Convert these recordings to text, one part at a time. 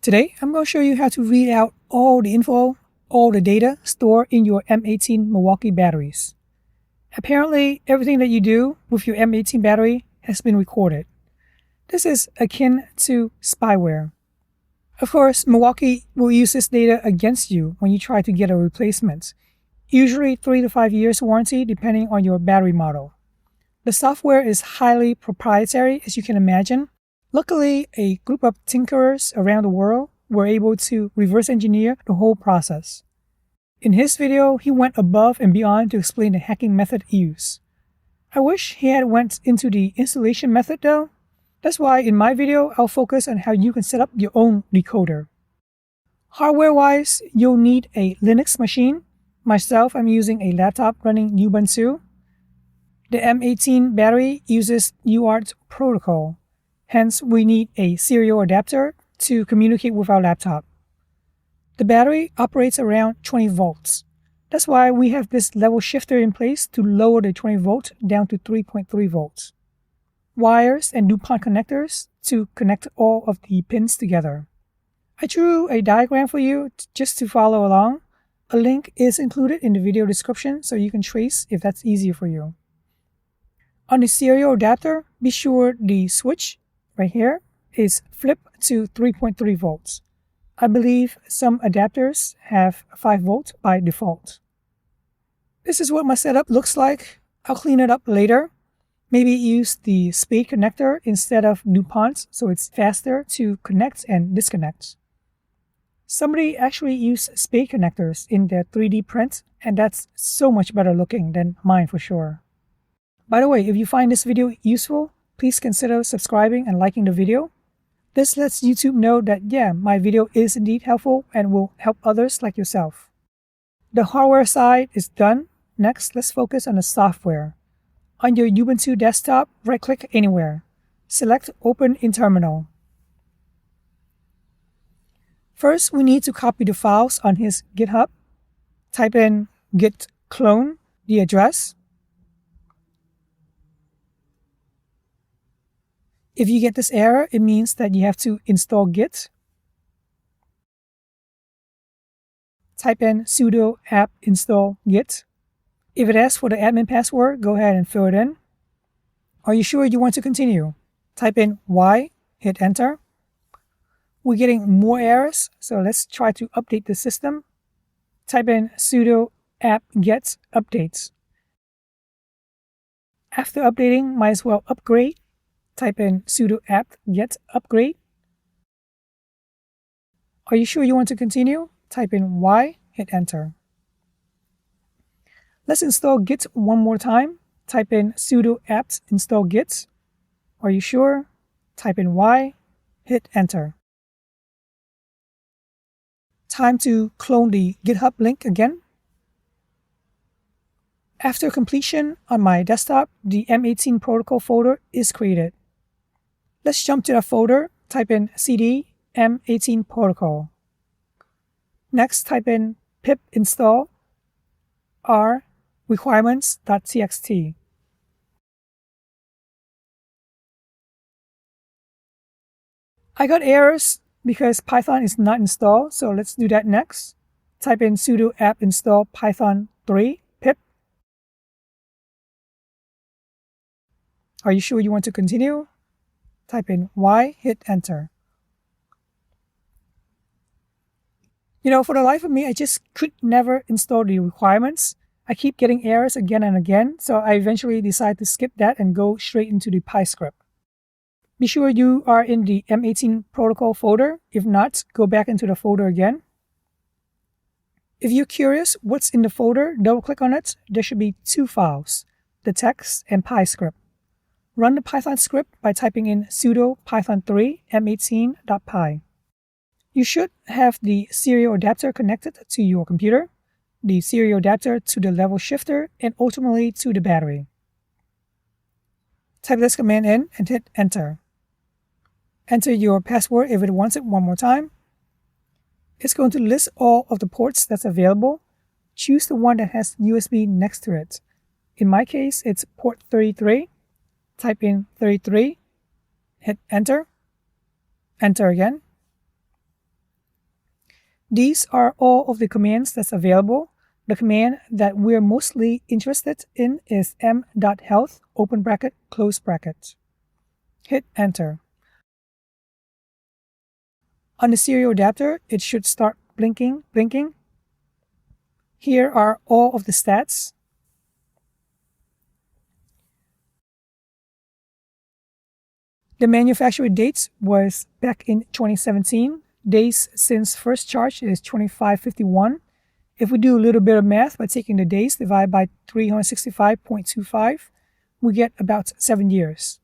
Today, I'm going to show you how to read out all the info, all the data stored in your M18 Milwaukee batteries. Apparently, everything that you do with your M18 battery has been recorded. This is akin to spyware. Of course, Milwaukee will use this data against you when you try to get a replacement, usually 3 to 5 years warranty depending on your battery model. The software is highly proprietary, as you can imagine. Luckily, a group of tinkerers around the world were able to reverse engineer the whole process. In his video, he went above and beyond to explain the hacking method used. I wish he had went into the installation method though. That's why in my video, I'll focus on how you can set up your own decoder. Hardware-wise, you'll need a Linux machine. Myself, I'm using a laptop running Ubuntu. The M18 battery uses UART protocol. Hence, we need a serial adapter to communicate with our laptop. The battery operates around 20 volts. That's why we have this level shifter in place to lower the 20 volt down to 3.3 volts. Wires and DuPont connectors to connect all of the pins together. I drew a diagram for you just to follow along. A link is included in the video description so you can trace if that's easier for you. On the serial adapter, be sure the switch right here is flipped to 3.3 volts. I believe some adapters have 5 volts by default. This is what my setup looks like. I'll clean it up later. Maybe use the spade connector instead of DuPont so it's faster to connect and disconnect. Somebody actually used spade connectors in their 3D print, and that's so much better looking than mine for sure. By the way, if you find this video useful, please consider subscribing and liking the video. This lets YouTube know that my video is indeed helpful and will help others like yourself. The hardware side is done. Next, let's focus on the software. On your Ubuntu desktop, right-click anywhere. Select Open in Terminal. First, we need to copy the files on his GitHub. Type in git clone, the address. If you get this error, it means that you have to install Git. Type in sudo apt install git. If it asks for the admin password, go ahead and fill it in. Are you sure you want to continue? Type in Y, hit enter. We're getting more errors, so let's try to update the system. Type in sudo apt get updates. After updating, might as well upgrade. Type in sudo apt get upgrade. Are you sure you want to continue? Type in Y, hit enter. Let's install Git one more time. Type in sudo apt install git. Are you sure? Type in Y, hit enter. Time to clone the GitHub link again. After completion, on my desktop, the M18 protocol folder is created. Let's jump to that folder. Type in cd M18 protocol. Next, type in pip install r requirements.txt. I got errors because Python is not installed, so let's do that next. Type in sudo apt install python 3 pip. Are you sure you want to continue? Type in Y, hit enter. For the life of me, I just could never install the requirements. I keep getting errors again and again, so I eventually decide to skip that and go straight into the PyScript. Be sure you are in the M18 protocol folder. If not, go back into the folder again. If you're curious what's in the folder, double-click on it. There should be 2 files, the text and PyScript. Run the Python script by typing in sudo python3 m18.py. You should have the serial adapter connected to your computer, the serial adapter to the level shifter, and ultimately to the battery. Type this command in and hit enter. Enter your password if it wants it one more time. It's going to list all of the ports that's available. Choose the one that has USB next to it. In my case, it's port 33. Type in 33, hit enter, enter again. These are all of the commands that's available. The command that we're mostly interested in is m.health, open bracket, close bracket. Hit enter. On the serial adapter, it should start blinking. Here are all of the stats. The manufacturer dates was back in 2017. Days since first charge is 2551. If we do a little bit of math by taking the days divided by 365.25, we get about 7 years.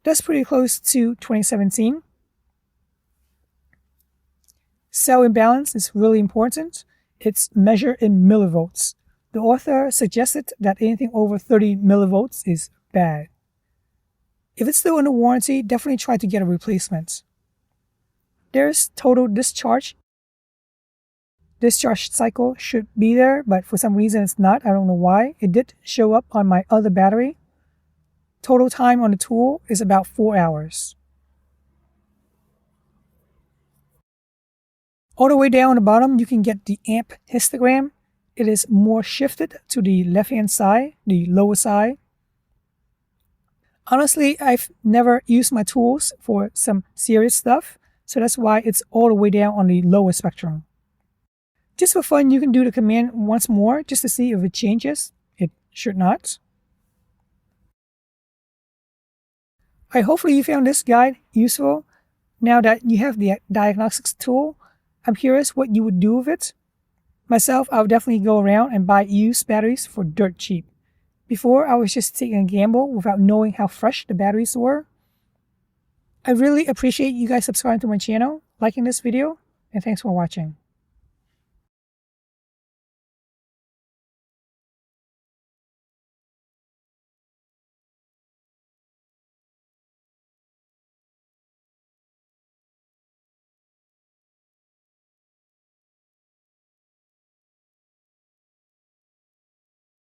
That's pretty close to 2017. Cell imbalance is really important. It's measured in millivolts. The author suggested that anything over 30 millivolts is bad. If it's still under warranty, definitely try to get a replacement. There's total discharge. Discharge cycle should be there, but for some reason it's not. I don't know why. It did show up on my other battery. Total time on the tool is about 4 hours. All the way down the bottom, you can get the amp histogram. It is more shifted to the left-hand side, the lower side. Honestly, I've never used my tools for some serious stuff, so that's why it's all the way down on the lower spectrum. Just for fun, you can do the command once more just to see if it changes. It should not. Hopefully you found this guide useful. Now that you have the diagnostics tool, I'm curious what you would do with it. Myself, I would definitely go around and buy used batteries for dirt cheap. Before, I was just taking a gamble without knowing how fresh the batteries were. I really appreciate you guys subscribing to my channel, liking this video, and thanks for watching.